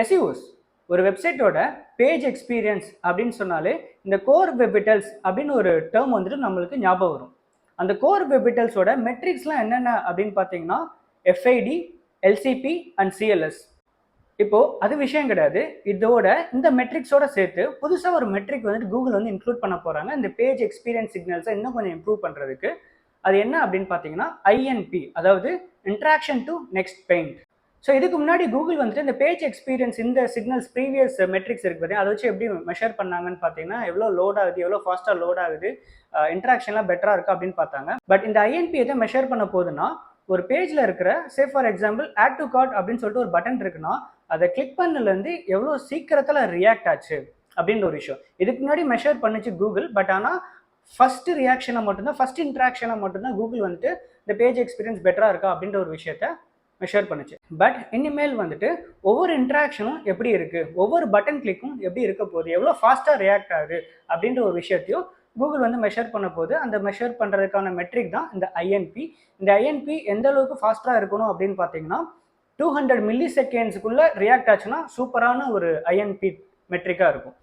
எஸ்இஓஸ் ஒரு வெப்சைட்டோட page experience அப்படின்னு சொன்னாலே இந்த கோர் வெப் விட்டல்ஸ் அப்படின்னு ஒரு டேர்ம் வந்துட்டு நம்மளுக்கு ஞாபகம் வரும். அந்த கோர் வெப் விட்டல்ஸோட மெட்ரிக்ஸ்லாம் என்னென்ன அப்படின்னு பார்த்தீங்கன்னா எஃப்ஐடி, எல்சிபி அண்ட் சிஎல்எஸ். இப்போ அது விஷயம் கிடையாது. இதோட இந்த மெட்ரிக்ஸோட சேர்த்து புதுசாக ஒரு மெட்ரிக் வந்துட்டு கூகுள் வந்து இன்க்ளூட் பண்ண போறாங்க இந்த பேஜ் எக்ஸ்பீரியன்ஸ் சிக்னல்ஸை இன்னும் கொஞ்சம் இம்ப்ரூவ் பண்றதுக்கு. அது என்ன அப்படின்னு பார்த்தீங்கன்னா ஐஎன்பி, அதாவது interaction to next paint. So இதுக்கு முன்னாடி கூகுள் வந்துட்டு இந்த பேஜ் எக்ஸ்பீரியன்ஸ் இந்த சிக்னல்ஸ் ப்ரீவியஸ் மெட்ரிக்ஸ் இருக்கு பார்த்தீங்கன்னா அதை வச்சு எப்படி மெஷர் பண்ணாங்கன்னு பார்த்தீங்கன்னா எவ்வளோ லோட் ஆகுது, எவ்வளோ ஃபாஸ்ட்டாக லோட் ஆகுது, இன்ட்ராக்ஷன்லாம் பெட்டராக இருக்கா அப்படின்னு பார்த்தாங்க. பட் இந்த ஐஎன்பி எதை மெஷர் பண்ண போகுதுன்னா ஒரு பேஜில் இருக்கிற say for example add to cart அப்படின்னு சொல்லிட்டு ஒரு பட்டன் இருக்குன்னா அதை கிளிக் பண்ணலேருந்து எவ்வளோ சீக்கிரத்தில் ரியாக்ட் ஆச்சு அப்படின்ற ஒரு விஷயம் இதுக்கு முன்னாடி மெஷர் பண்ணிச்சு கூகுள். பட் ஆனால் ஃபர்ஸ்ட் ரியாக்ஷனை மட்டும்தான், ஃபர்ஸ்ட் இன்ட்ராக்ஷனை மட்டும்தான் கூகுள் வந்துட்டு இந்த பேஜ் எக்ஸ்பீரியன்ஸ் பெட்டராக இருக்கா அப்படின்ற ஒரு விஷயத்த மெஷர் பண்ணுச்சு. பட் இனிமேல் வந்துட்டு ஒவ்வொரு இன்ட்ராக்ஷனும் எப்படி இருக்கு, ஒவ்வொரு பட்டன் கிளிக்கும் எப்படி இருக்க போகுது, எவ்வளோ ஃபாஸ்ட்டாக ரியாக்ட் ஆகுது அப்படின்ற ஒரு விஷயத்தையும் கூகுள் வந்து மெஷர் பண்ண போது அந்த மெஷர் பண்ணுறதுக்கான மெட்ரிக் தான் இந்த ஐஎன்பி. இந்த ஐஎன்பி எந்த அளவுக்கு ஃபாஸ்ட்டாக இருக்கணும் அப்படின்னு பார்த்தீங்கன்னா 200 மில்லி செகண்ட்ஸுக்குள்ளே ரியாக்ட் ஆச்சுன்னா சூப்பரான ஒரு ஐஎன்பி மெட்ரிக்காக இருக்கும்.